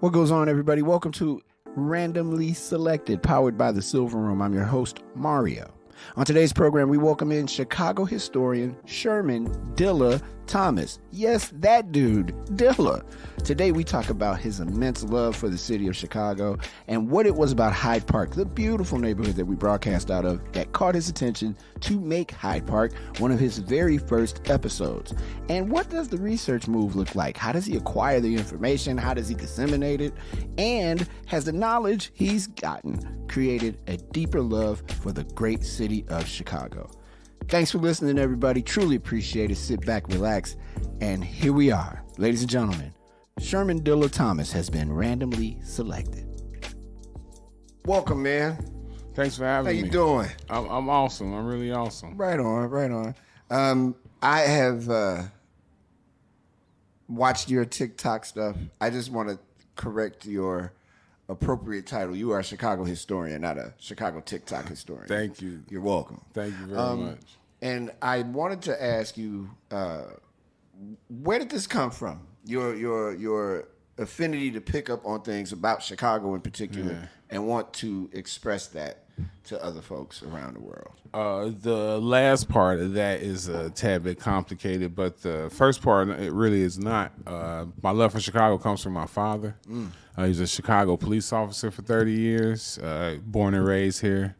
What goes on, everybody? Welcome to Randomly Selected, powered by the Silver Room. I'm your host, Mario. On today's program, we welcome in Chicago historian Shermann Dilla Thomas. Yes, that dude, Dilla. Today, we talk about his immense love for the city of Chicago and what it was about Hyde Park, the beautiful neighborhood that we broadcast out of, that caught his attention to make Hyde Park one of his very first episodes. And what does the research move look like? How does he acquire the information? How does he disseminate it? And has the knowledge he's gotten created a deeper love for the great city of Chicago? Thanks for listening, everybody. Truly appreciate it. Sit back, relax, and here we are. Ladies and gentlemen, Shermann Dilla Thomas has been randomly selected. Welcome, man. Thanks for having me. How you doing? I'm awesome. I'm really awesome. Right on. I have watched your TikTok stuff. I just want to correct your appropriate title. You are a Chicago historian, not a Chicago TikTok historian. Thank you. You're welcome. Thank you very much. And I wanted to ask you, where did this come from? Your affinity to pick up on things about Chicago in particular, and want to express that to other folks around the world. The last part of that is a tad bit complicated, but the first part, it really is not. My love for Chicago comes from my father. He was a Chicago police officer for 30 years, born and raised here.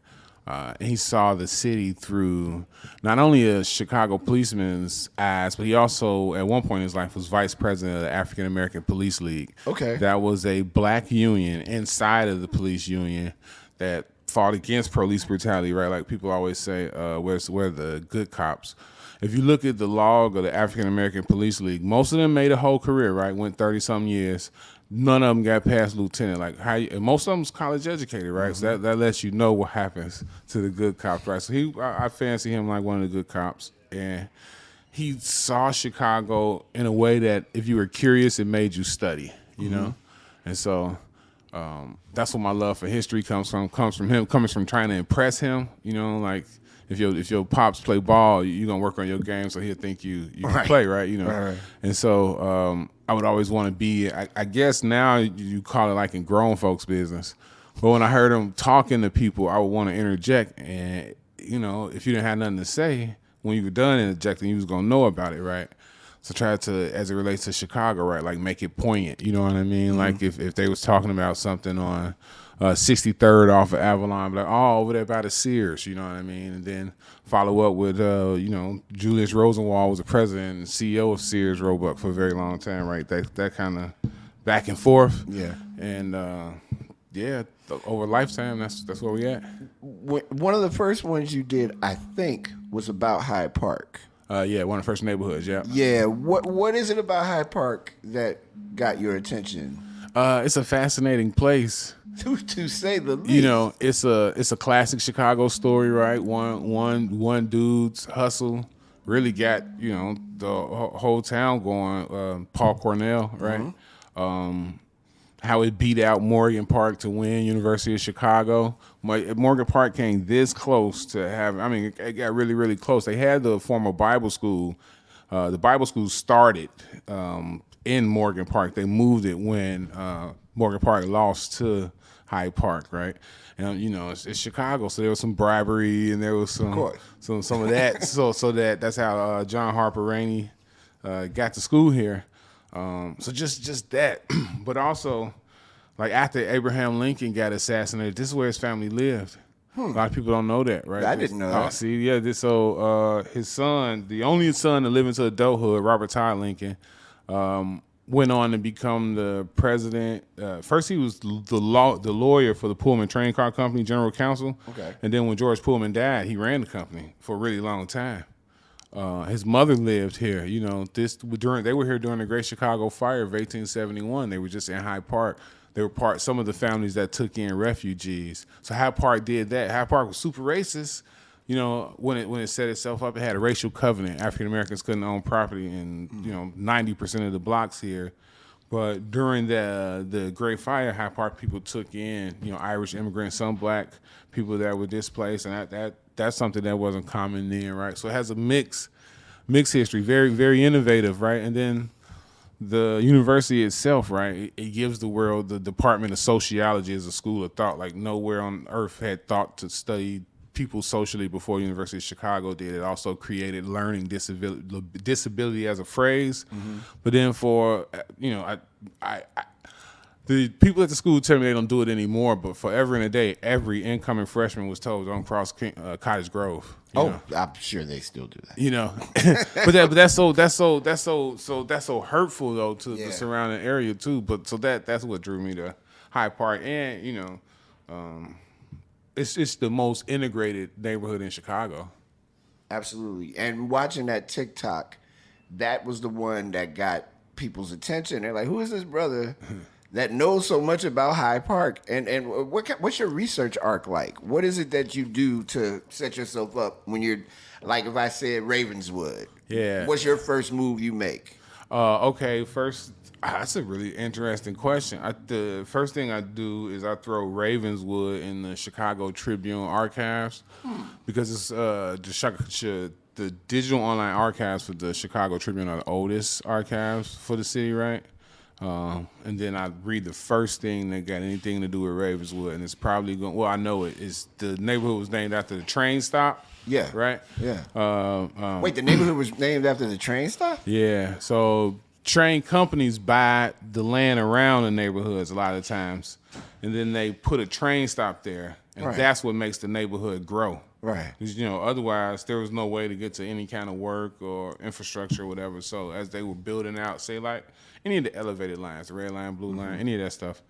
And he saw the city through not only a Chicago policeman's eyes, but he also, at one point in his life, was vice president of the African American Police League. Okay. That was a black union inside of the police union that fought against police brutality, right? Like people always say, where's the good cops? If you look at the log of the African American Police League, most of them made a whole career, right? Went 30-something years. None of them got past lieutenant. Like most of them's college educated, right? So that lets you know what happens to the good cops, right? So I fancy him like one of the good cops, and he saw Chicago in a way that if you were curious, it made you study, you know. And so that's what my love for history comes from him, coming from trying to impress him, you know, like. If your pops play ball, you're going to work on your game so he'll think you can play, right? You know. Right. And so I would always want to be, I guess now you call it like in grown folks' business. But when I heard him talking to people, I would want to interject. And, you know, if you didn't have nothing to say, when you were done interjecting, you was going to know about it, right? So try to, as it relates to Chicago, right, like make it poignant, you know what I mean? Like if they was talking about something on 63rd off of Avalon, like, oh, over there by the Sears, you know what I mean? And then follow up with, you know, Julius Rosenwald was the president and CEO of Sears Roebuck for a very long time, right? That kind of back and forth. Yeah. And, over a lifetime, that's where we at. One of the first ones you did, I think, was about Hyde Park. One of the first neighborhoods, yeah. Yeah. What is it about Hyde Park that got your attention? It's a fascinating place. To say the least. You know, it's a classic Chicago story, right? One dude's hustle really got, you know, the whole town going. Paul Cornell, right? How it beat out Morgan Park to win University of Chicago. Morgan Park came this close to it got really, really close. They had the former Bible school. The Bible school started in Morgan Park. They moved it when Morgan Park lost to Hyde Park, right? And you know, it's Chicago, so there was some bribery and there was some of that. so that's how John Harper Rainey got to school here. So just that, but also like after Abraham Lincoln got assassinated, this is where his family lived. A lot of people don't know that, right? I didn't know that. See, yeah. His son, the only son to live into adulthood, Robert Todd Lincoln, went on to become the president. First, he was the lawyer for the Pullman Train Car Company, general counsel. Okay. And then when George Pullman died, he ran the company for a really long time. His mother lived here. You know, they were here during the Great Chicago Fire of 1871. They were just in Hyde Park. They were some of the families that took in refugees. So Hyde Park did that. Hyde Park was super racist. You know, when it set itself up, it had a racial covenant. African Americans couldn't own property in 90% of the blocks here. But during the Great Fire, Hyde Park people took in Irish immigrants, some black people that were displaced, and that's something that wasn't common then, right? So it has a mixed history, very very innovative, right? And then the university itself, right, it gives the world the Department of Sociology as a school of thought. Like nowhere on earth had thought to study people socially before University of Chicago did. It also created learning disability as a phrase. But then for, the people at the school tell me they don't do it anymore, but forever and a day, every incoming freshman was told don't cross Cottage Grove. I'm sure they still do that. But that's so hurtful though to the surrounding area too. But so that's what drew me to Hyde Park, and it's the most integrated neighborhood in Chicago. Absolutely. And watching that TikTok, that was the one that got people's attention. They're like, who is this brother that knows so much about Hyde Park? And what's your research arc like? What is it that you do to set yourself up when you're, like if I said Ravenswood? Yeah. What's your first move you make? Okay, first, that's a really interesting question. The first thing I do is I throw Ravenswood in the Chicago Tribune archives because it's the digital online archives for the Chicago Tribune are the oldest archives for the city, right? And then I read the first thing that got anything to do with Ravenswood, and it's probably going. Well, I know it is. The neighborhood was named after the train stop. Yeah. Right. Yeah. Wait, the neighborhood was named after the train stop? Yeah. So train companies buy the land around the neighborhoods a lot of times, and then they put a train stop there, and that's what makes the neighborhood grow. Right. Because, otherwise there was no way to get to any kind of work or infrastructure or whatever. So as they were building out, say like any of the elevated lines, the red line, blue line, any of that stuff,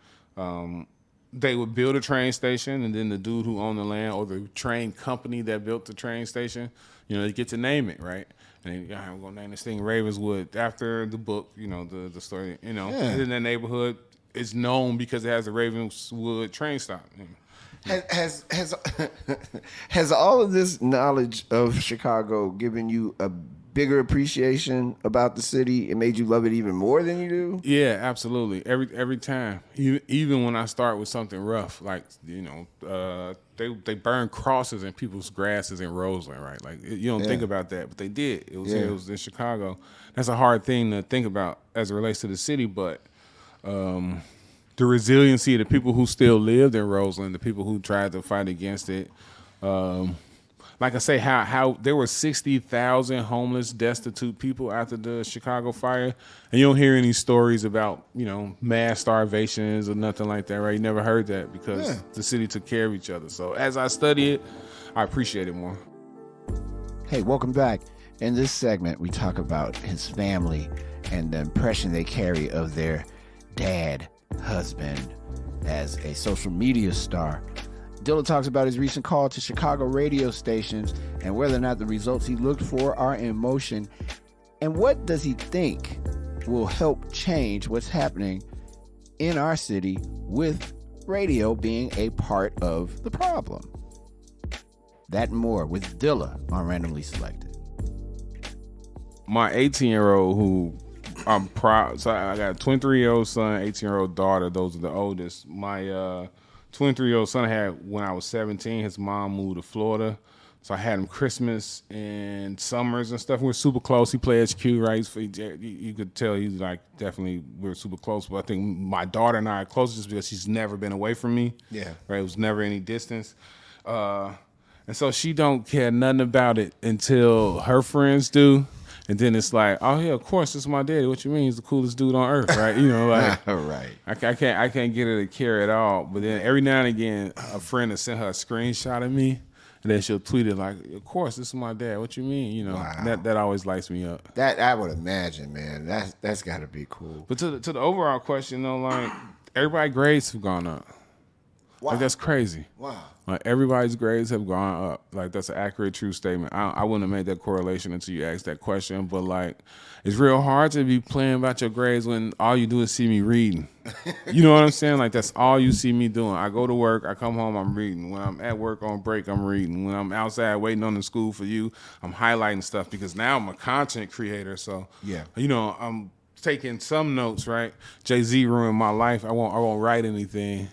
they would build a train station, and then the dude who owned the land or the train company that built the train station, they get to name it, right? And then, I'm going to name this thing Ravenswood after the book, the story, And then that neighborhood is known because it has a Ravenswood train stop. Has all of this knowledge of Chicago given you a bigger appreciation about the city? It made you love it even more than you do? Yeah, absolutely. Every time, even when I start with something rough, like they burn crosses in people's grasses in Roseland, right? Like you don't think about that, but they did. It was in Chicago. That's a hard thing to think about as it relates to the city, but the resiliency of the people who still lived in Roseland, the people who tried to fight against it. Like I say, how there were 60,000 homeless, destitute people after the Chicago fire, and you don't hear any stories about mass starvations or nothing like that, right? You never heard that because the city took care of each other. So as I study it, I appreciate it more. Hey, welcome back. In this segment, we talk about his family and the impression they carry of their dad, husband, as a social media star. Dilla talks about his recent call to Chicago radio stations and whether or not the results he looked for are in motion. And what does he think will help change what's happening in our city with radio being a part of the problem? That and more with Dilla on Randomly Selected. My 18-year-old who I'm proud. So I got a 23-year-old son, 18-year-old daughter. Those are the oldest. My 23-year-old son I had when I was 17. His mom moved to Florida. So I had him Christmas and summers and stuff. We were super close. He played HQ, right? You could tell he's like definitely we were super close. But I think my daughter and I are close just because she's never been away from me. Yeah. Right? It was never any distance. And so she don't care nothing about it until her friends do. And then it's like, oh yeah, of course, this is my daddy. What you mean? He's the coolest dude on earth, right? Right. I can't get her to care at all. But then every now and again, a friend will send her a screenshot of me, and then she'll tweet it like, of course, this is my dad. What you mean? Wow. That always lights me up. That I would imagine, man. That's got to be cool. But to the overall question, though, like everybody's grades have gone up. Wow. Like that's crazy. Wow. Like everybody's grades have gone up. Like that's an accurate, true statement. I wouldn't have made that correlation until you asked that question. But like, it's real hard to be playing about your grades when all you do is see me reading. You know what I'm saying? Like that's all you see me doing. I go to work, I come home, I'm reading. When I'm at work on break, I'm reading. When I'm outside waiting on the school for you, I'm highlighting stuff because now I'm a content creator. So yeah, I'm taking some notes. Right? Jay-Z ruined my life. I won't write anything.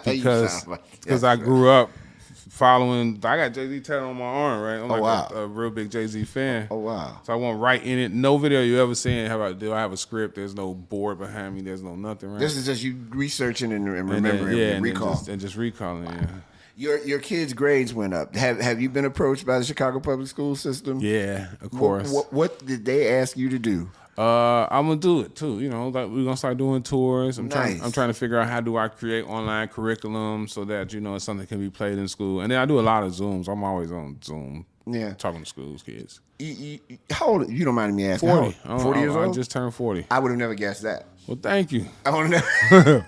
Because I grew up following. I got Jay-Z tattooed on my arm, right? I'm wow. a real big Jay-Z fan. Oh, wow. So I want right in it. No video you ever seen. How about do I have a script? There's no board behind me. There's no nothing, right? This is just you researching and remembering and recall. And just recalling, yeah. Your kids' grades went up. Have you been approached by the Chicago public school system? Yeah, of course. What did they ask you to do? I'm gonna do it too. You know, like we're gonna start doing tours. I'm trying to figure out how do I create online curriculum so that it's something that can be played in school. And then I do a lot of Zooms. I'm always on Zoom. Yeah, talking to schools, kids. How old? You don't mind me asking? 40. 40 years old. I just turned 40. I would have never guessed that. Well, thank you. I would have never.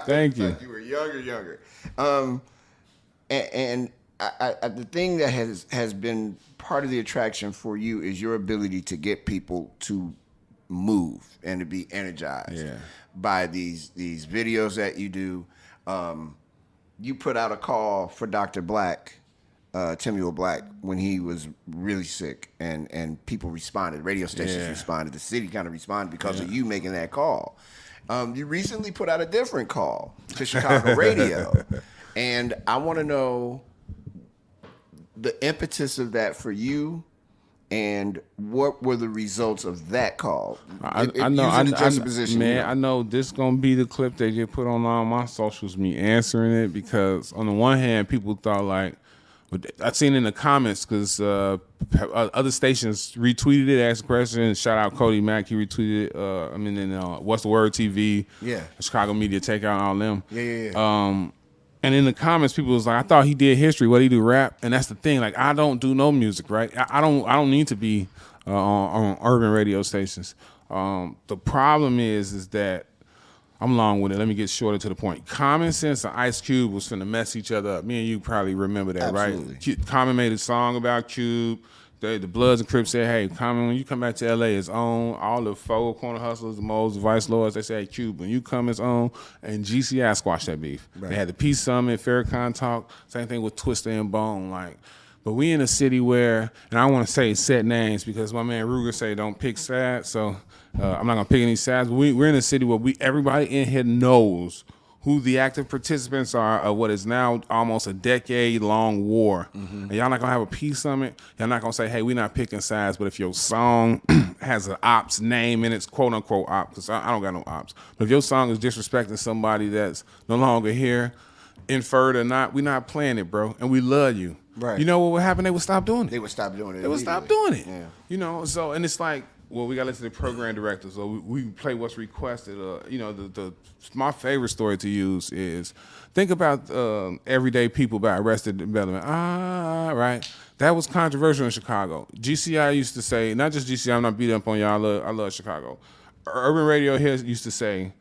Thank you. You were younger. And the thing that has been part of the attraction for you is your ability to get people to move and to be energized by these videos that you do. You put out a call for Dr. Black, Timuel Black, when he was really sick, and people responded. Radio stations responded. The city kind of responded because of you making that call. You recently put out a different call to Chicago radio, and I want to know the impetus of that for you. And what were the results of that call? I know this gonna be the clip that get put on all my socials, me answering it, because on the one hand, people thought like, I've seen in the comments because other stations retweeted it, asked questions. Shout out Cody Mack, he retweeted it. What's the Word TV, Chicago Media Takeout, all them. And in the comments, people was like, I thought he did history. What, he do rap? And that's the thing. Like, I don't do no music, right? I don't need to be on urban radio stations. The problem is that I'm long with it. Let me get shorter to the point. Common Sense and Ice Cube was finna mess each other up. Me and you probably remember that, Absolutely. Right? Common made a song about Cube. The Bloods and Crips said, hey, Common, when you come back to LA, it's on. All the four corner hustlers, the Moles, the Vice Lords, they say, hey, Cube, when you come, it's on. And GCI squashed that beef. Right. They had the Peace Summit, Farrakhan Talk, same thing with Twister and Bone. But we in a city where, and I don't want to say set names because my man Ruger say don't pick sides, so I'm not going to pick any sides. But we're in a city where everybody in here knows who the active participants are of what is now almost a decade-long war. Mm-hmm. And y'all not going to have a peace summit. Y'all not going to say, hey, we're not picking sides, but if your song has an ops name in its quote-unquote ops, because I don't got no ops, but if your song is disrespecting somebody that's no longer here, inferred or not, we're not playing it, bro, and we love you. Right. You know what would happen? They would stop doing it. They would stop doing it. They would stop doing it. Yeah. So, and it's like, well, we got to listen to the program director, so we play what's requested. My favorite story to use is think about Everyday People by Arrested Development. Right. That was controversial in Chicago. GCI used to say, not just GCI, I'm not beating up on y'all, I love Chicago. Urban Radio here used to say,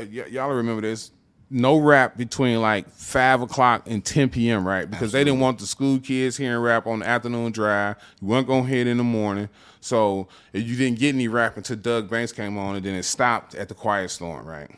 y'all remember this, no rap between like 5 o'clock and 10 p.m., right? Because Absolutely. They didn't want the school kids hearing rap on the afternoon drive. You weren't going to hear it in the morning. So you didn't get any rap until Doug Banks came on, and then it stopped at the Quiet Storm, right?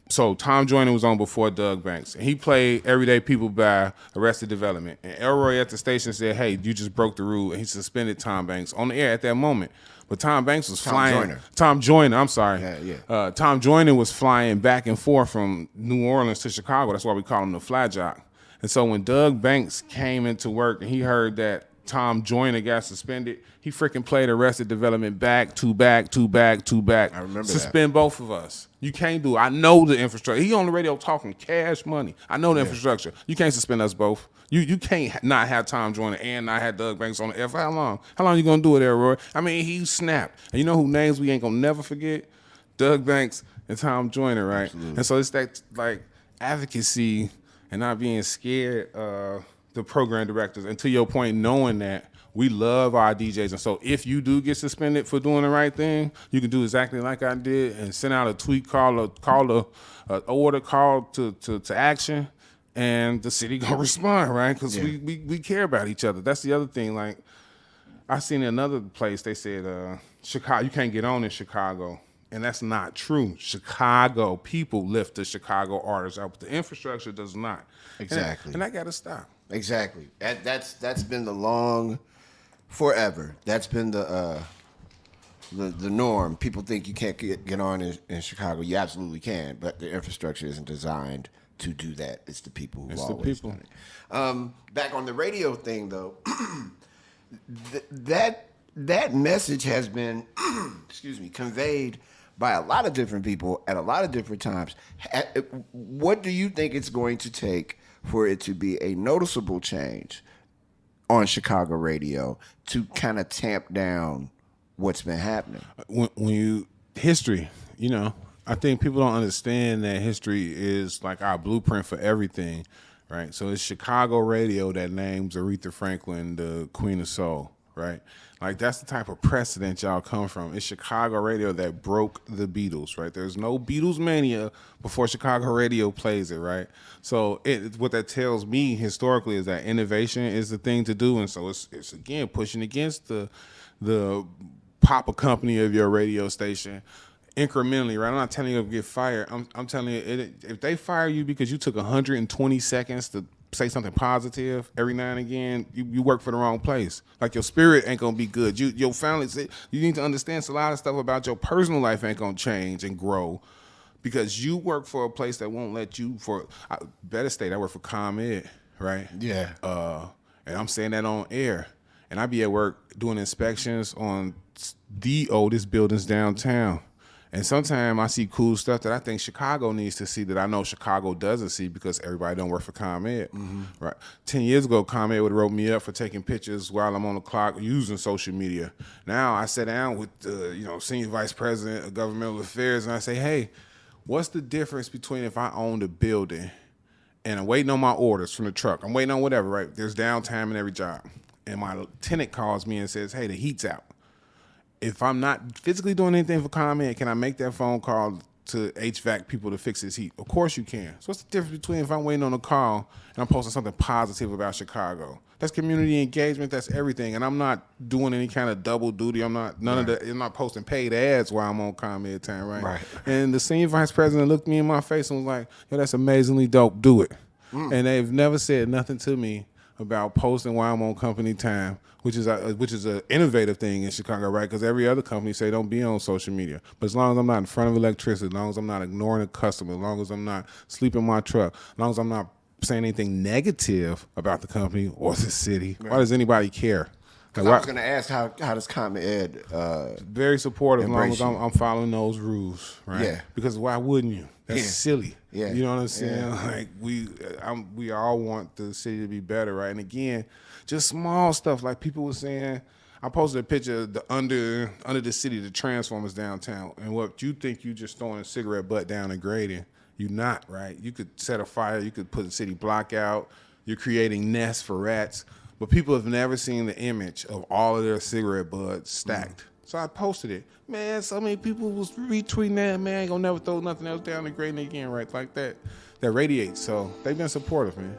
So Tom Joyner was on before Doug Banks. And he played Everyday People by Arrested Development. And Elroy at the station said, hey, you just broke the rule. And he suspended Tom Banks on the air at that moment. But Tom Banks was flying. Tom Joyner, I'm sorry. Yeah. Tom Joyner was flying back and forth from New Orleans to Chicago. That's why we call him the fly jock. And so when Doug Banks came into work and he heard that Tom Joyner got suspended, he freaking played Arrested Development back to back to back to back. I remember Suspend both of us. You can't do it. I know the infrastructure. He on the radio talking cash money. I know the infrastructure. You can't suspend us both. You can't not have Tom Joyner and not have Doug Banks on the air for how long? How long you gonna do it there, Roy? I mean, he snapped. And you know who names we ain't gonna never forget? Doug Banks and Tom Joyner, right? Absolutely. And so it's that like advocacy and not being scared of the program directors. And to your point, knowing that we love our DJs. And so if you do get suspended for doing the right thing, you can do exactly like I did and send out a tweet, call order call to action. And the city gonna respond, right? Because we care about each other. That's the other thing. Like I seen in another place, they said Chicago, you can't get on in Chicago, and that's not true. Chicago people lift the Chicago artists out, but the infrastructure does not. Exactly, and that got to stop. Exactly. That's been the long, forever. That's been the the norm. People think you can't get on in Chicago. You absolutely can, but the infrastructure isn't designed to do that. It's the people who always done it. Back on the radio thing, though, that message has been, excuse me, conveyed by a lot of different people at a lot of different times. What do you think it's going to take for it to be a noticeable change on Chicago radio to kind of tamp down what's been happening? History, I think people don't understand that history is like our blueprint for everything, right? So it's Chicago radio that names Aretha Franklin the Queen of Soul, right? Like that's the type of precedent y'all come from. It's Chicago radio that broke the Beatles, right? There's no Beatles mania before Chicago radio plays it, right? So what that tells me historically is that innovation is the thing to do, and so it's again pushing against the pop company of your radio station incrementally, right? I'm not telling you to get fired. I'm telling you, if they fire you because you took 120 seconds to say something positive every now and again, you work for the wrong place. Like your spirit ain't gonna be good. Your family, you need to understand it's a lot of stuff about your personal life ain't gonna change and grow because you work for a place that won't let you. Better state, I work for ComEd, right? Yeah. And I'm saying that on air, and I be at work doing inspections on the oldest buildings downtown. And sometimes I see cool stuff that I think Chicago needs to see that I know Chicago doesn't see because everybody don't work for ComEd. Right? 10 years ago, ComEd would have wrote me up for taking pictures while I'm on the clock using social media. Now I sit down with senior vice president of governmental affairs and I say, hey, what's the difference between if I owned a building and I'm waiting on my orders from the truck, I'm waiting on whatever, right? There's downtime in every job. And my tenant calls me and says, hey, the heat's out. If I'm not physically doing anything for ComEd, can I make that phone call to HVAC people to fix this heat? Of course you can. So what's the difference between if I'm waiting on a call and I'm posting something positive about Chicago? That's community engagement. That's everything. And I'm not doing any kind of double duty. I'm not I'm not posting paid ads while I'm on ComEd time, right? And the senior vice president looked me in my face and was like, yo, that's amazingly dope. Do it. And they've never said nothing to me about posting while I'm on company time, which is an innovative thing in Chicago, right? Because every other company say don't be on social media. But as long as I'm not in front of electricity, as long as I'm not ignoring a customer, as long as I'm not sleeping in my truck, as long as I'm not saying anything negative about the company or the city, why does anybody care? Because I was going to ask, how does ComEd very supportive as long as I'm following those rules, right? Yeah. Because why wouldn't you? That's silly. Yeah. You know what I'm saying? Like we all want the city to be better, right? And again, just small stuff like people were saying. I posted a picture of the under the city, the Transformers downtown, and what you think you just throwing a cigarette butt down and grading, you're not, right? You could set a fire, you could put a city block out, you're creating nests for rats, but people have never seen the image of all of their cigarette butts stacked. So I posted it. Man, so many people was retweeting that. Man, ain't gonna never throw nothing else down and grading again, right? Like that radiates. So they've been supportive, man.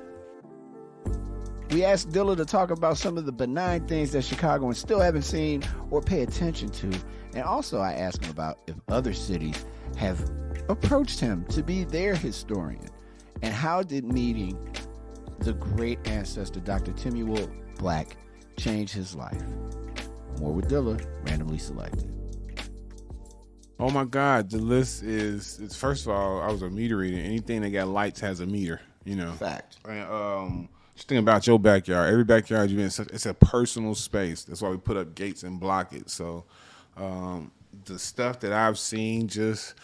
We asked Dilla to talk about some of the benign things that Chicagoans still haven't seen or pay attention to. And also I asked him about if other cities have approached him to be their historian. And how did meeting the great ancestor, Dr. Timuel Black, change his life? More with Dilla, randomly selected. Oh my God, the list is first of all, I was a meter reader. Anything that got lights has a meter, Fact. And just think about your backyard. Every backyard you've in, it's a personal space. That's why we put up gates and block it. So the stuff that I've seen, just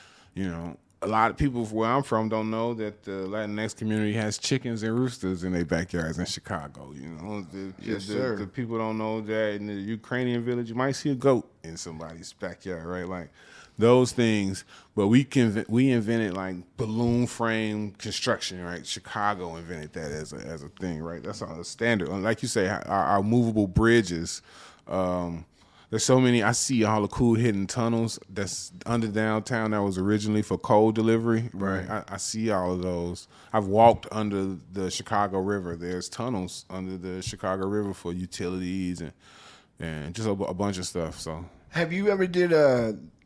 a lot of people where I'm from don't know that the Latinx community has chickens and roosters in their backyards in Chicago. The people don't know that in the Ukrainian village, you might see a goat in somebody's backyard, right? Like those things. But we invented like balloon frame construction, right? Chicago invented that as a thing, right? That's a standard. Like you say, our movable bridges. There's so many. I see all the cool hidden tunnels that's under downtown that was originally for coal delivery. Right. I see all of those. I've walked under the Chicago River. There's tunnels under the Chicago River for utilities and just a bunch of stuff. So, have you ever did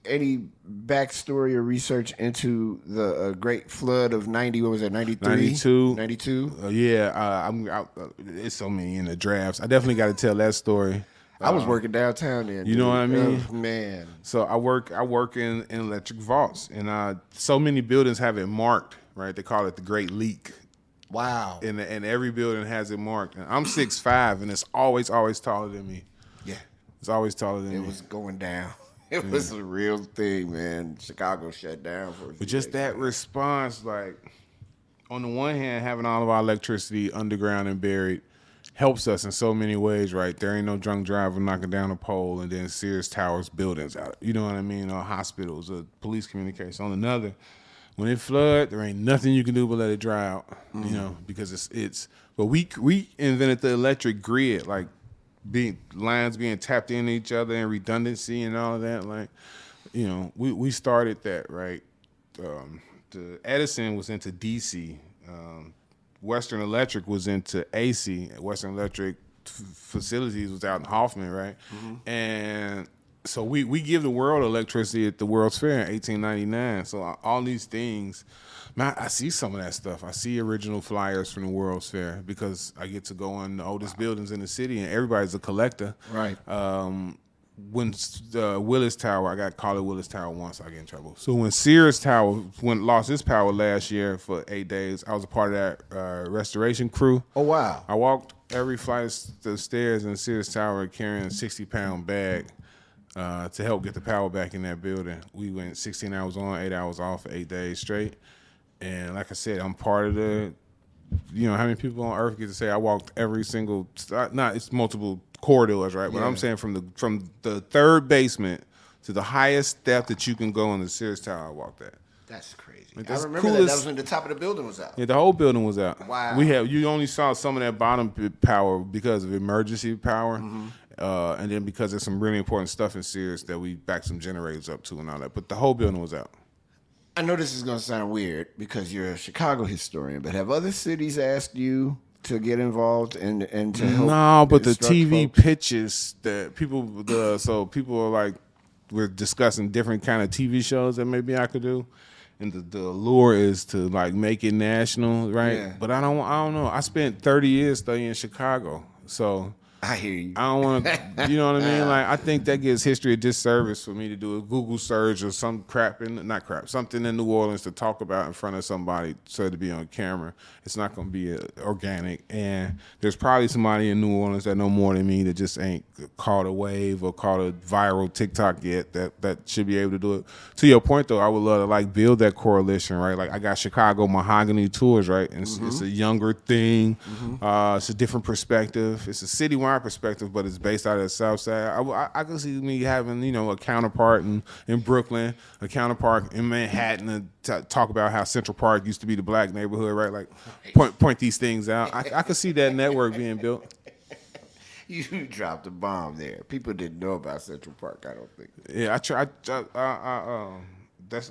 any backstory or research into the Great Flood of 90? What was that? 93? 92. Yeah. It's so many in the drafts. I definitely got to tell that story. I was working downtown then. You know what I mean? Oh, man. So I work in electric vaults, and so many buildings have it marked, right? They call it the Great Leak. Wow. And every building has it marked. And I'm 6'5", and it's always taller than me. Yeah. It's always taller than me. It was going down. It was a real thing, man. Chicago shut down for a few But just days, that man. response, like, on the one hand, having all of our electricity underground and buried helps us in so many ways, right? There ain't no drunk driver knocking down a pole and then Sears Towers buildings out. You know what I mean? Or hospitals or police communication. On another, when it flood, there ain't nothing you can do but let it dry out. You know, because it's. But we invented the electric grid, like lines being tapped into each other and redundancy and all of that. Like, you know, we started that, right? The Edison was into DC. Western Electric was into AC. Western Electric facilities was out in Hoffman, right? And so we give the world electricity at the World's Fair in 1899. So all these things, man, I see some of that stuff. I see original flyers from the World's Fair because I get to go in the oldest buildings in the city, and everybody's a collector. Right. When Willis Tower, I got called it Willis Tower once, I get in trouble. So when Sears Tower lost its power last year for 8 days, I was a part of that restoration crew. Oh, wow. I walked every flight of the stairs in Sears Tower carrying a 60-pound bag to help get the power back in that building. We went 16 hours on, 8 hours off for 8 days straight. And like I said, I'm part of the, you know, how many people on earth get to say I walked every single, it's multiple corridors, right? But Yeah. I'm saying from the third basement to the highest step that you can go in the Sears Tower, I walked that. That's crazy. Like, I that's remember coolest- that was when the top of the building was out. Yeah, the whole building was out. Wow. You only saw some of that bottom power because of emergency power, and then because there's some really important stuff in Sears that we backed some generators up to and all that. But the whole building was out. I know this is going to sound weird because you're a Chicago historian, but have other cities asked you to get involved and to help? No, but the instruct TV folks? pitches that so people are like, we're discussing different kind of TV shows that maybe I could do, and the allure is to like make it national, right? Yeah. But I don't know. I spent 30 years studying Chicago, so I hear you. I don't want to, you know what I mean? Like, I think that gives history a disservice for me to do a Google search or some something in New Orleans to talk about in front of somebody so to be on camera. It's not going to be organic. And there's probably somebody in New Orleans that know more than me that just ain't caught a wave or caught a viral TikTok yet that should be able to do it. To your point, though, I would love to, like, build that coalition, right? Like, I got Chicago Mahogany Tours, right? And it's a younger thing. It's a different perspective. It's a citywide perspective, but it's based out of the South Side. I can see me having, you know, a counterpart in Brooklyn, a counterpart in Manhattan to talk about how Central Park used to be the black neighborhood, right? Like, point these things out. I could see that network being built. You dropped a bomb there. People didn't know about Central Park, I don't think. Yeah,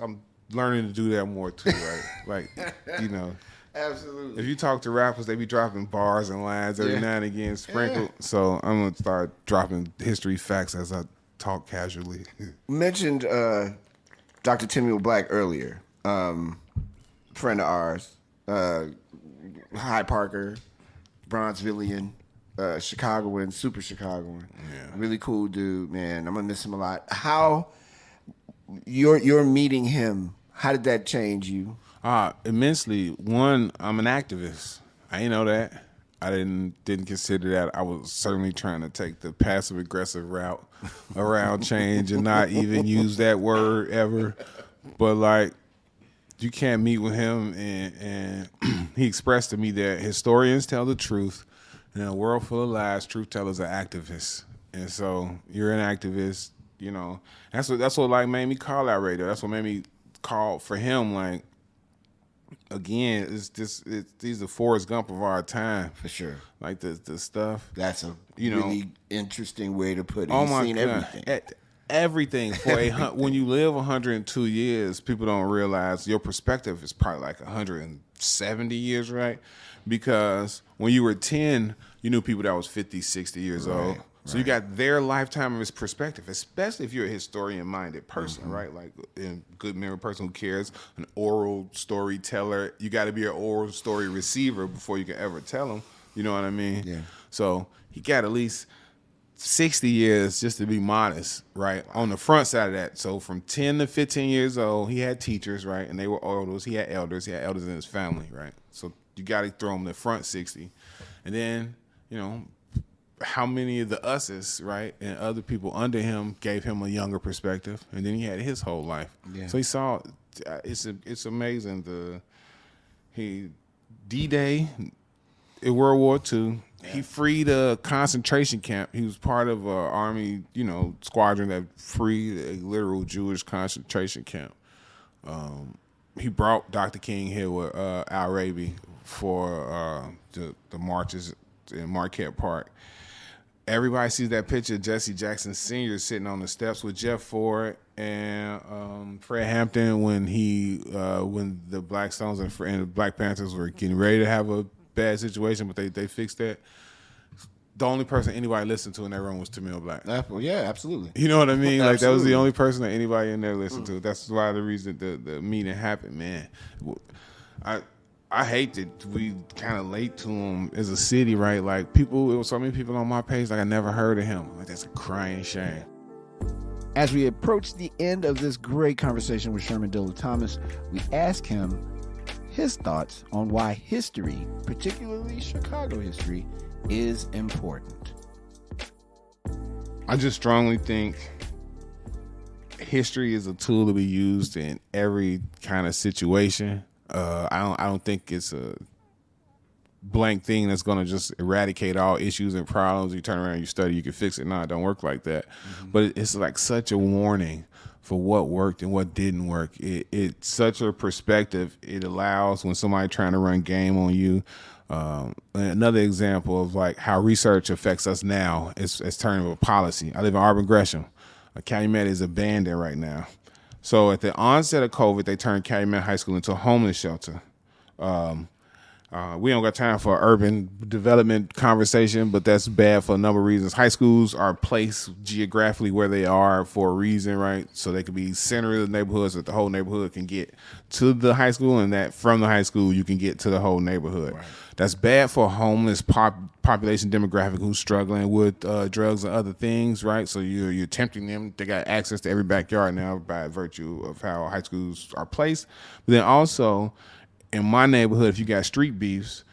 I'm learning to do that more too, right? Like, you know. Absolutely. If you talk to rappers, they be dropping bars and lines every now and again, sprinkled. So I'm gonna start dropping history facts as I talk casually. Mentioned Dr. Timmy Black earlier. Friend of ours. Hyde Parker, Bronzevillian, Chicagoan, super Chicagoan. Yeah. Really cool dude, man. I'm gonna miss him a lot. How you're meeting him, how did that change you? Immensely. One, I'm an activist. I ain't know that. I didn't consider that. I was certainly trying to take the passive aggressive route around change and not even use that word ever. But like, you can't meet with him, and he expressed to me that historians tell the truth. In a world full of lies, truth tellers are activists. And so you're an activist, you know. That's what like made me call out radio. That's what made me call for him, like, again, these are Forrest Gump of our time. For sure. Like the stuff. That's a You know. really interesting way to put it. Oh He's my seen God. everything. Everything for when you live 102 years, people don't realize your perspective is probably like 170 years, right? Because when you were 10, you knew people that was 50, 60 years old. So you got their lifetime of his perspective, especially if you're a historian-minded person, right? Like a good memory person who cares, an oral storyteller. You got to be an oral story receiver before you can ever tell them. You know what I mean? Yeah. So he got at least 60 years, just to be modest, right? On the front side of that. So from 10 to 15 years old, he had teachers, right? And they were elders. He had elders. He had elders in his family, right? So you got to throw him the front 60. And then, how many of the us's, right, and other people under him gave him a younger perspective. And then he had his whole life. Yeah. So he saw, it's amazing. D-Day in World War II, he freed a concentration camp. He was part of an army, squadron that freed a literal Jewish concentration camp. He brought Dr. King here with Al Raby for the marches in Marquette Park. Everybody sees that picture of Jesse Jackson Sr. sitting on the steps with Jeff Ford and Fred Hampton when the Black Stones and the Black Panthers were getting ready to have a bad situation, but they fixed that. The only person anybody listened to in that room was Tamil Black. Yeah, absolutely. You know what I mean? Like that was the only person that anybody in there listened to. That's why the reason the meeting happened, man. I hate that we kind of late to him as a city, right? Like it was so many people on my page, like I never heard of him. Like that's a crying shame. As we approach the end of this great conversation with Sherman Dilla Thomas, we ask him his thoughts on why history, particularly Chicago history, is important. I just strongly think history is a tool to be used in every kind of situation. I don't think it's a blank thing that's going to just eradicate all issues and problems. You turn around, you study, you can fix it. No, it don't work like that. Mm-hmm. But it's like such a warning for what worked and what didn't work. It's such a perspective. It allows when somebody trying to run game on you. Another example of like how research affects us now is turning of a policy. I live in Auburn Gresham. Calumet is abandoned right now. So at the onset of COVID, they turned Calumet High School into a homeless shelter. We don't got time for urban development conversation, but that's bad for a number of reasons. High schools are placed geographically where they are for a reason, right? So they could be center of the neighborhood so that the whole neighborhood can get to the high school, and that from the high school you can get to the whole neighborhood. Right. That's bad for a homeless population demographic who's struggling with drugs and other things, right? So you're tempting them. They got access to every backyard now by virtue of how high schools are placed. But then also, in my neighborhood, if you got street beefs,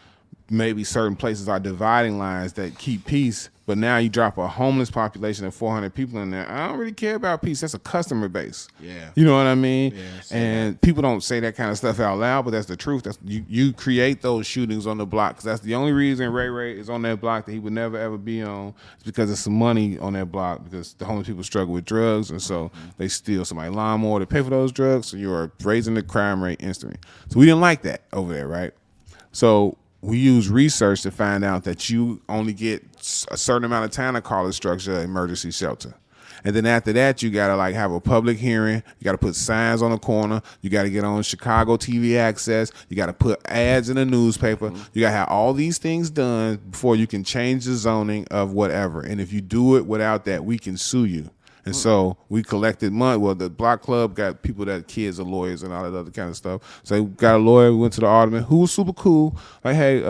maybe certain places are dividing lines that keep peace, but now you drop a homeless population of 400 people in there. I don't really care about peace. That's a customer base. Yeah. You know what I mean? Yeah, and people don't say that kind of stuff out loud, but that's the truth. That's you create those shootings on the block, because that's the only reason Ray is on that block that he would never, ever be on. It's because there's some money on that block, because the homeless people struggle with drugs, and so they steal somebody's lawnmower to pay for those drugs, so you're raising the crime rate instantly. So we didn't like that over there, right? So we use research to find out that you only get a certain amount of time to call a structure an emergency shelter. And then after that, you got to like have a public hearing. You got to put signs on the corner. You got to get on Chicago TV Access. You got to put ads in the newspaper. Mm-hmm. You got to have all these things done before you can change the zoning of whatever. And if you do it without that, we can sue you. And so we collected money. Well, the block club got people that kids are lawyers and all that other kind of stuff. So we got a lawyer. We went to the alderman, who was super cool. Like, hey,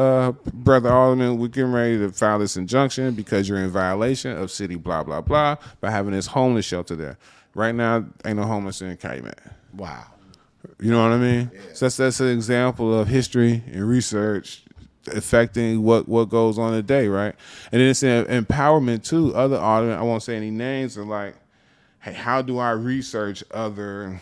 brother alderman, we're getting ready to file this injunction because you're in violation of city blah, blah, blah by having this homeless shelter there. Right now, ain't no homeless in Calumet. Wow. You know what I mean? Yeah. So that's an example of history and research affecting what goes on today, right? And then it's an empowerment too. Other aldermen, I won't say any names, are like, hey, how do I research other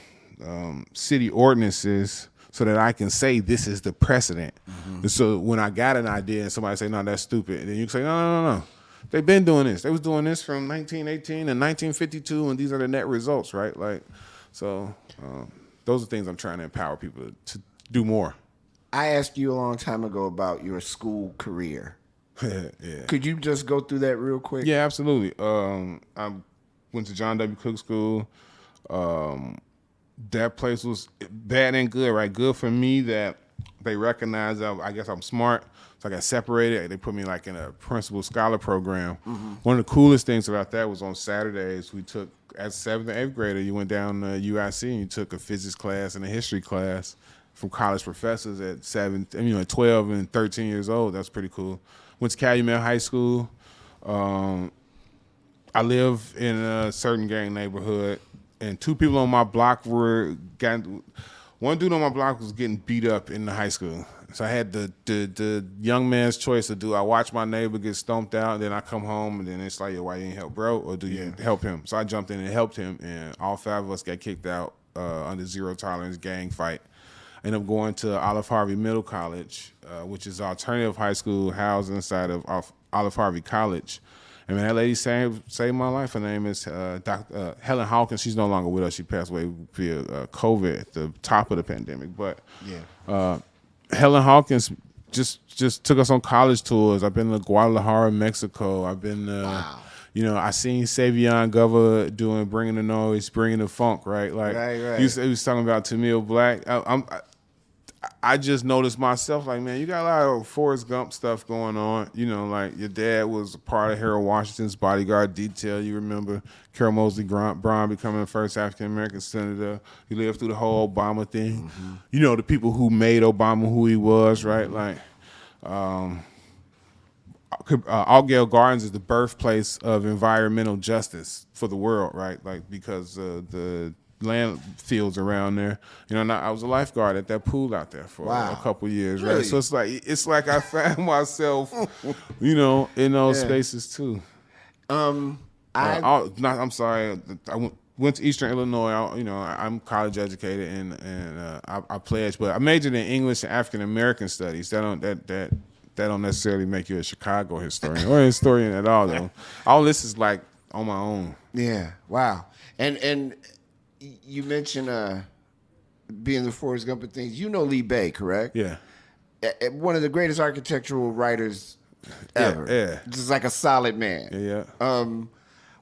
city ordinances so that I can say this is the precedent? Mm-hmm. And so when I got an idea and somebody say, no, that's stupid, and then you can say, no. They've been doing this. They was doing this from 1918 and 1952, and these are the net results, right? Like, so those are things I'm trying to empower people to do more. I asked you a long time ago about your school career. Yeah. Could you just go through that real quick? Yeah, absolutely. I went to John W. Cook School. That place was bad and good, right? Good for me that they recognized I guess I'm smart. So I got separated. They put me like in a principal scholar program. Mm-hmm. One of the coolest things about that was on Saturdays, we took, as 7th and 8th grader, you went down to UIC and you took a physics class and a history class from college professors at 12 and 13 years old. That's pretty cool. Went to Calumet High School. I live in a certain gang neighborhood, and two people on my block one dude on my block was getting beat up in the high school. So I had the young man's choice to do. I watch my neighbor get stomped out, and then I come home, and then it's like, yo, why you ain't help bro, or do you help him? So I jumped in and helped him, and all 5 of us got kicked out under zero tolerance gang fight. I ended up going to Olive Harvey Middle College, which is alternative high school housed inside of Olive Harvey College. And man, that lady saved my life. Her name is Dr. Helen Hawkins. She's no longer with us. She passed away via COVID at the top of the pandemic. But Helen Hawkins just took us on college tours. I've been to Guadalajara, Mexico. I've been, I seen Savion Gova Bringing the Noise, Bringing the Funk, right? Like, right. He was talking about Tamil Black. I just noticed myself, like, man, you got a lot of Forrest Gump stuff going on. You know, like your dad was a part of Harold Washington's bodyguard detail. You remember Carol Moseley Braun becoming the first African-American senator. You lived through the whole Obama thing. Mm-hmm. You know, the people who made Obama who he was, right? Like, Altgeld Gardens is the birthplace of environmental justice for the world, right? Like, because the land fields around there, I was a lifeguard at that pool out there for a couple years, really? Right? So it's like I found myself, in those spaces too. I'm sorry, I went to Eastern Illinois. I'm college educated and I pledged, but I majored in English and African American studies. That don't necessarily make you a Chicago historian or a historian at all, though. All this is like on my own. Yeah. Wow. And you mentioned being the Forrest Gump and things. You know Lee Bay, correct? Yeah. One of the greatest architectural writers ever. Yeah. Just like a solid man. Yeah.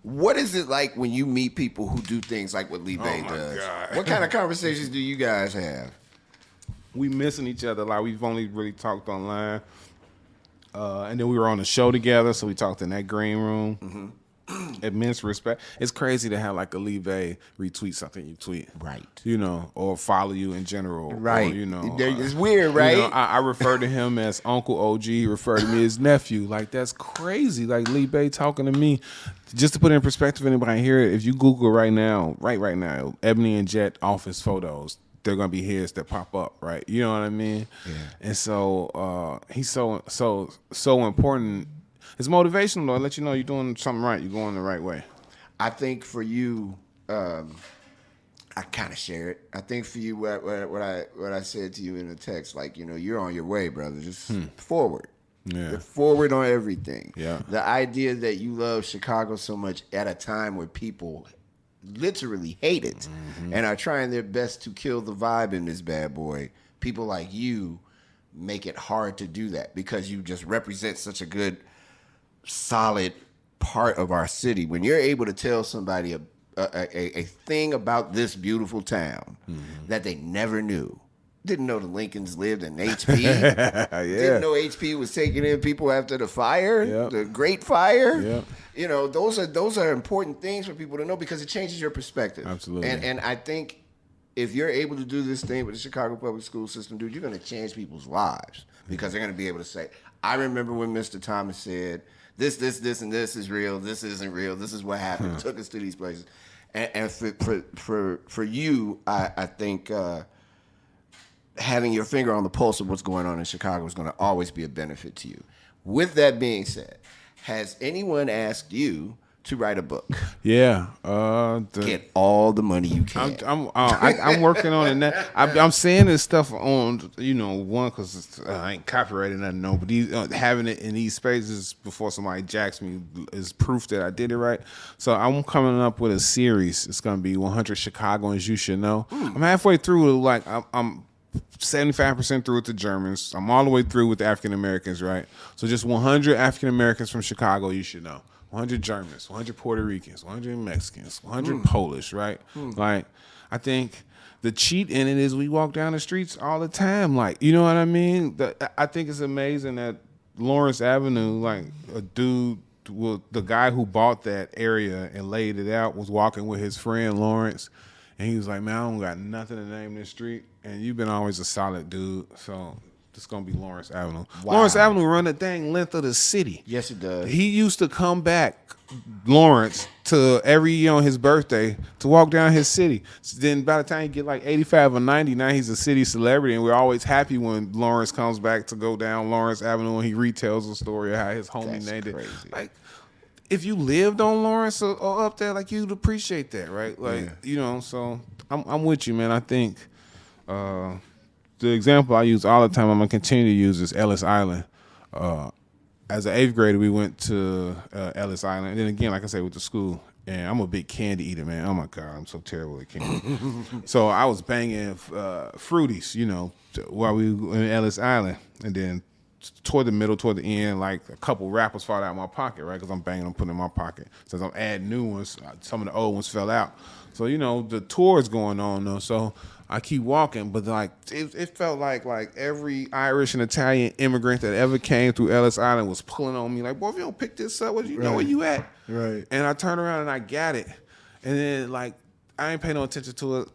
What is it like when you meet people who do things like what Lee Bay does? God. What kind of conversations do you guys have? We missing each other. Like, we've only really talked online. And then we were on the show together, so we talked in that green room. Mm-hmm. Immense respect. It's crazy to have like a Lee Bay retweet something you tweet, right? Or follow you in general, right? Or, it's weird, right? I refer to him as Uncle OG. He referred to me as nephew. Like, that's crazy. Like, Lee Bay talking to me. Just to put it in perspective, anybody hear it? If you Google right now, Ebony and Jet office photos, they're gonna be his that pop up, right? You know what I mean? Yeah. And so he's so important. It's motivational, though. It lets you know you're doing something right. You're going the right way. I think for you, I kind of share it. I think for you, what I said to you in the text, like, you're on your way, brother. Just forward. Yeah. You're forward on everything. Yeah. The idea that you love Chicago so much at a time where people literally hate it and are trying their best to kill the vibe in this bad boy. People like you make it hard to do that because you just represent such a good, solid part of our city. When you're able to tell somebody a thing about this beautiful town that they never knew, didn't know the Lincolns lived in HP, didn't know HP was taking in people after the fire, the Great Fire. Those are important things for people to know because it changes your perspective. Absolutely. And I think if you're able to do this thing with the Chicago public school system, dude, you're going to change people's lives because they're going to be able to say, I remember when Mr. Thomas said, this, and this is real. This isn't real. This is what happened. It took us to these places. And for you, I think having your finger on the pulse of what's going on in Chicago is going to always be a benefit to you. With that being said, has anyone asked you to write a book? Yeah. Get all the money you can. I'm working on it. I'm saying this stuff on, one, because I ain't copyrighted nothing, no, but having it in these spaces before somebody jacks me is proof that I did it right. So I'm coming up with a series. It's going to be 100 Chicagoans You Should Know. I'm halfway through, like, I'm 75% through with the Germans. I'm all the way through with the African Americans, right? So just 100 African Americans from Chicago you should know. 100 Germans, 100 Puerto Ricans, 100 Mexicans, 100 Polish, right? Like, I think the cheat in it is we walk down the streets all the time. Like, you know what I mean? I think it's amazing that Lawrence Avenue, like, a dude, the guy who bought that area and laid it out was walking with his friend Lawrence. And he was like, man, I don't got nothing to name this street. And you've been always a solid dude. So It's gonna be Lawrence Avenue. Wow. Lawrence Avenue run the dang length of the city. Yes, it does. He used to come back, Lawrence, to every year on his birthday to walk down his city. So then by the time he get like 85 or 90, now he's a city celebrity, and we're always happy when Lawrence comes back to go down Lawrence Avenue and he retells the story of how his homie named it. Like, if you lived on Lawrence or up there, like, you'd appreciate that, right? Like, you know, so I'm with you, man. I think the example I use all the time, I'm gonna continue to use, is Ellis Island. As an 8th grader, we went to Ellis Island, and then again, like I said, with the school. And I'm a big candy eater, man. Oh my God, I'm so terrible at candy. So I was banging Fruities, you know, while we were in Ellis Island, and then toward the end, like a couple wrappers fall out of my pocket, right? Because I'm banging them, putting them in my pocket. Since I'm adding new ones, some of the old ones fell out. So, you know, the tour is going on though. So I keep walking, but like it felt like every Irish and Italian immigrant that ever came through Ellis Island was pulling on me like, boy, if you don't pick this up, what you know where you at? Right. And I turned around and I got it. And then like I ain't paying no attention to it.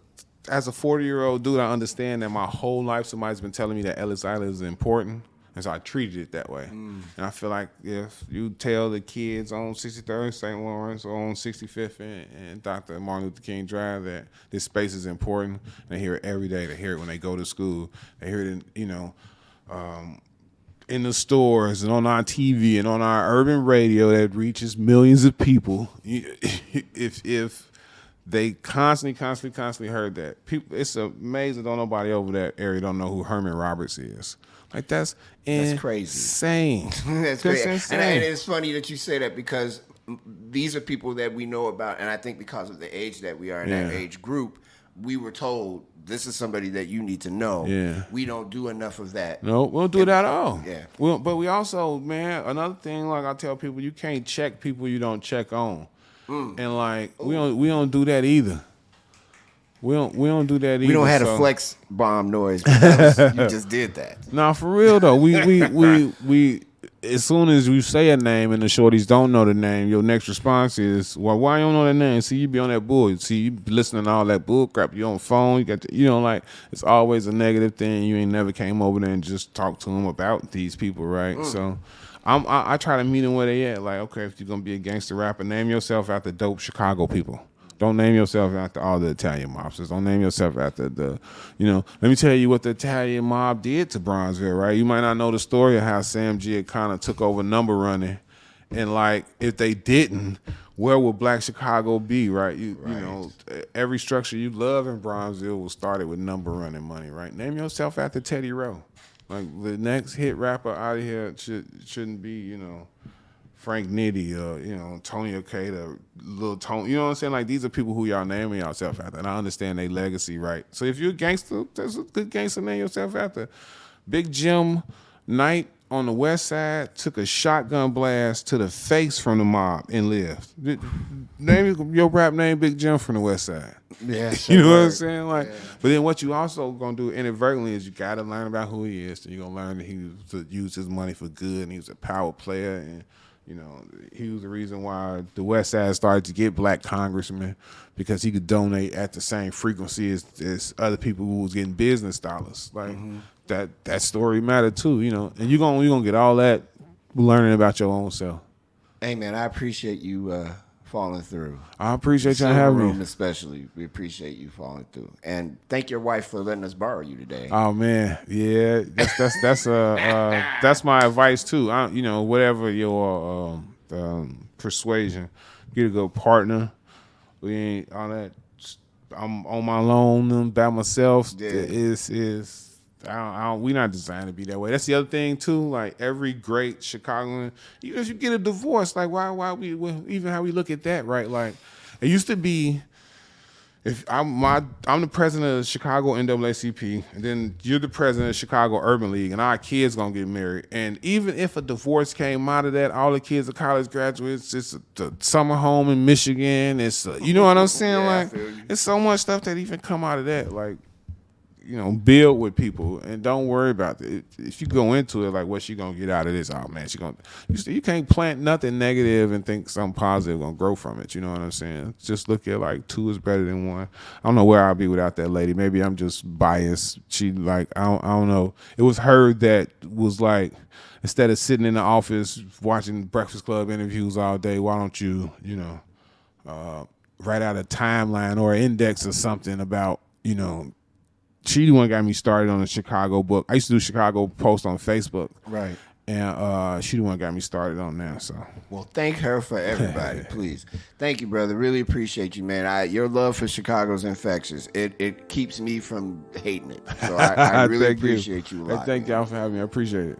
As a 40-year-old dude, I understand that my whole life somebody's been telling me that Ellis Island is important. And so I treated it that way. And I feel like if you tell the kids on 63rd St. Lawrence or on 65th and Dr. Martin Luther King Drive that this space is important, and they hear it every day. They hear it when they go to school. They hear it in, you know, in the stores and on our TV and on our urban radio that reaches millions of people. If they constantly heard that, people, it's amazing. Don't nobody over that area don't know who Herman Roberts is. Like that's crazy. Insane. That's crazy. Insane. And it's funny that you say that because these are people that we know about, and I think because of the age that we are in that age group, we were told this is somebody that you need to know. Yeah. We don't do enough of that. No, we don't do that at all. Yeah. But we also, man, another thing, like I tell people, you can't check people you don't check on. And like we don't do that either. We don't do that either. We don't have a flex bomb noise because you just did that. Nah, for real though. We as soon as you say a name and the shorties don't know the name, your next response is, well, why you don't know that name? See, you be on that bull. See, you be listening to all that bull crap. You on the phone. You got like it's always a negative thing. You ain't never came over there and just talked to them about these people, right? So I try to meet them where they at. Like, okay, if you're gonna be a gangster rapper, name yourself after dope Chicago people. Don't name yourself after all the Italian mobsters. Don't name yourself after let me tell you what the Italian mob did to Bronzeville, right? You might not know the story of how Sam Giancana took over number running. And, like, if they didn't, where would Black Chicago be, right? You know, every structure you love in Bronzeville was started with number running money, right? Name yourself after Teddy Rowe. Like, the next hit rapper out of here shouldn't be, you know, Frank Nitty or, Tony Okada, Lil Tony. You know what I'm saying? Like, these are people who y'all naming yourself after. And I understand their legacy, right? So if you're a gangster, there's a good gangster name yourself after. Big Jim Knight on the west side took a shotgun blast to the face from the mob and lived. Name your rap name Big Jim from the west side. Yeah, you know what I'm saying? Like, but then what you also gonna do inadvertently is you gotta learn about who he is. And you're gonna learn that he was to use his money for good, and he was a power player, and he was the reason why the West Side started to get black congressmen, because he could donate at the same frequency as other people who was getting business dollars. Like that story mattered too, And you're gonna get all that learning about your own self. Hey man, I appreciate you falling through. I appreciate y'all having me. Especially, we appreciate you falling through, and thank your wife for letting us borrow you today. Oh man, yeah, that's my advice too. Whatever your persuasion, get a good partner. We ain't all that. I'm on my own by myself. Yeah. We not designed to be that way. That's the other thing too. Like every great Chicagoan, even if you get a divorce, like why we even how we look at that, right? Like it used to be, if I'm the president of the Chicago NAACP, and then you're the president of Chicago Urban League, and our kids gonna get married. And even if a divorce came out of that, all the kids are college graduates. It's the summer home in Michigan. It's you know what I'm saying? Like it's so much stuff that even come out of that. Like build with people and don't worry about it. If you go into it like, what's she gonna get out of this? Oh man, you can't plant nothing negative and think something positive gonna grow from it. You know what I'm saying? Just look at like 2 is better than 1. I don't know where I'll be without that lady. Maybe I'm just biased. She like I don't know. It was her that was like, instead of sitting in the office watching Breakfast Club interviews all day, why don't you write out a timeline or an index or something about, she the one got me started on the Chicago book. I used to do Chicago Post on Facebook. Right. And she the one got me started on that. So, well, thank her for everybody, please. Thank you, brother. Really appreciate you, man. Your love for Chicago is infectious. It keeps me from hating it. So I really appreciate you a lot. Thank y'all for having me. I appreciate it.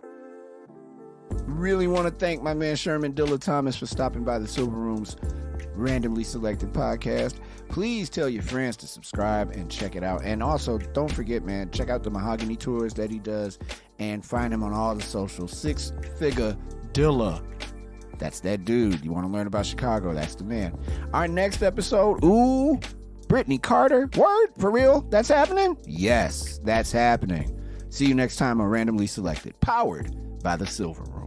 Really want to thank my man Sherman Dilla Thomas for stopping by the Silver Room's randomly selected podcast. Please tell your friends to subscribe and check it out. And also, don't forget, man, check out the Mahogany tours that he does and find him on all the socials. 6-Figure Dilla. That's that dude. You want to learn about Chicago? That's the man. Our next episode, Brittany Carter. Word? For real? That's happening? Yes, that's happening. See you next time on Randomly Selected, powered by the Silver Room.